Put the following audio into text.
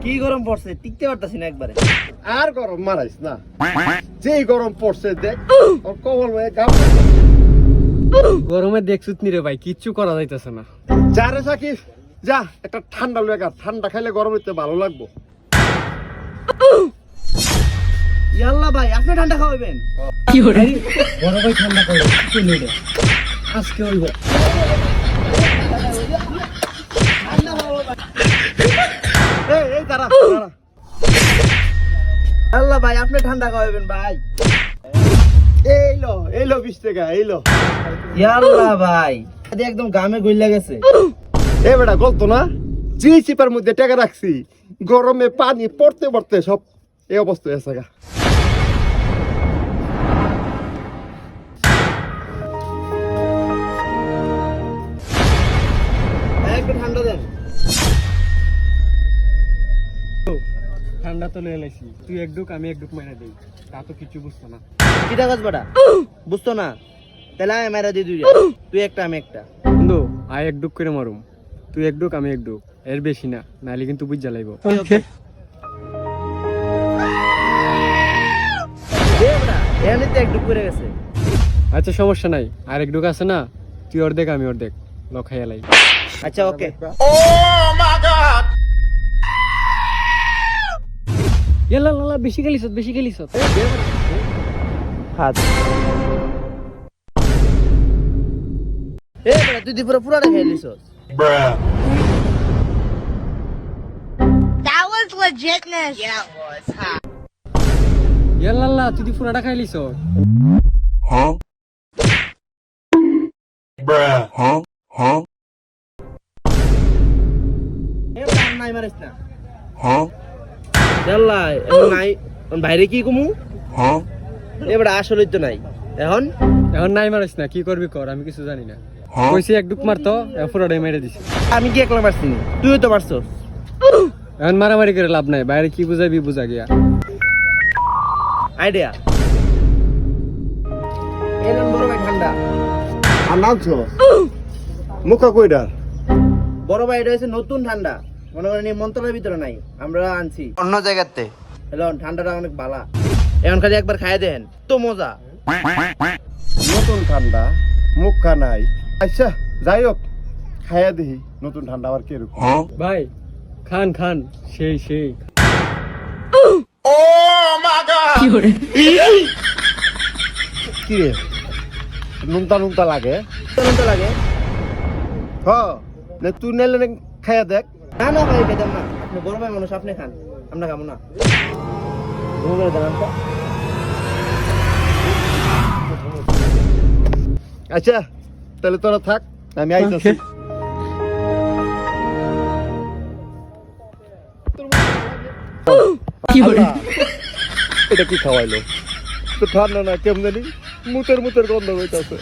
কি গরম পড়ছে, টিকতে পারতাছি না একবারে। আর গরম মারাইস না, যেই গরম পড়ছে দেখ ওর কবল হয়ে গাম। গরমে দেখছুত নি রে ভাই, কিচ্ছু করা যাইতেছে না। যা রে সাকিব যা, একটা ঠান্ডা লেগা, ঠান্ডা খাইলে গরম হইতে ভালো লাগবো। ইয়াল্লা ভাই, আপনি ঠান্ডা খাওয়াবেন? কি হরে বড় ভাই ঠান্ডা করে চলে রে, আজকে হইব। এই দাঁড়া। আল্লাহ ভাই, আপনি ঠান্ডা খাওয়াবেন ভাই। এই লো 20 টাকা, এই লো। ইয়াল্লা ভাই, আদি একদম গামে গইলা গেছে। এ বেটা গলতো না, জি চিপার মধ্যে টাকা রাখছি, গরমে পানি পড়তে পড়তে সব এই অবস্থা হয়েছে গা। একটু ঠান্ডা দেন। ঠান্ডা তো লয়ে লাইছি, তুই এক ডুক আমি এক ডুক মাইরা দেই, তা তো কিছু বুঝতো না। কি দেখাস বেটা, বুঝতো না? তাহলে আমি মেরা দিয়ে দুইটা, তুই একটা আমি একটা। বন্ধু আয় এক ডুক করে মারুম, তুই এক ডুক আমি এক ডুক, এর বেশি না, নাইলে কিন্তু বুঝ জ্বালাইব। এখানে তো একটু করে গেছে। আচ্ছা সমস্যা নাই, আর এক ডুক আছে না, তুই অর্ধেক আমি অর্ধেক, লখাইয়া লাই। আচ্ছা ওকে। ইয়াল্লা লালা বেশি গেলিস, বেশি গেলিস। হাত এ বেটা, তুই পুরো পুরাটা খেয়ে লিছস। That was legitness. Yeah, it was. Huh? ইয়াল্লা লালা তুই পুরাটা খাইলিস। এ বেটা, আর নাই মারিস না। ইয়াল্লা, এখন নাই, এখন বাইরে কি কমু? এ বেটা, আসলেই তো নাই এখন। এখন নাই মারিস না, কি করবি কর, আমি কিছু জানি না। কইছি এক ডুক মারতো, পুরাটাই মেরে দিছি। আমি কি একলা মারছি নি? তুইও তো মারছস। এখন মারামারি করে লাভ নাই, বাইরে কি বুঝাবি বুঝা গিয়া। আইডিয়া এলেন বড় ভাই ঠান্ডা। আর নামছো মুখা কইডার। বড় ভাই, এটা হচ্ছে নতুন ঠান্ডা, মনে করেন এই মন্ত্রের ভিতরে নাই, আমরা আনছি অন্য জায়গাতে। হ্যালো, ঠান্ডাটা অনেক ভালো, এখন খালি একবার খাইয়ে দেন তো মজা। নতুন ঠান্ডা মুখা নাই। আচ্ছা যাই হোক, খাইয়া দেখি নতুন ঠান্ডা আবার কিরকম। ভাই খান খান, সেই সেই। কি রে নুনতা নুনতা লাগে? কেমন তো লাগে? হ না তুই নেলে খাইয়া দেখ। না না ভাই, খেতাম না, আপনি বড় ভাই মানুষ, আপনি খান, আমরা খাবো না। তুমি করে দেন তো। আচ্ছা তাহলে তোরা থাক, আমি আইতাছি। আল্লাহ, এটা কি খাওয়াইলো? তো ঠান্ডা না, কেমন জানি মুতের মুতের গন্ধ হইতাছে।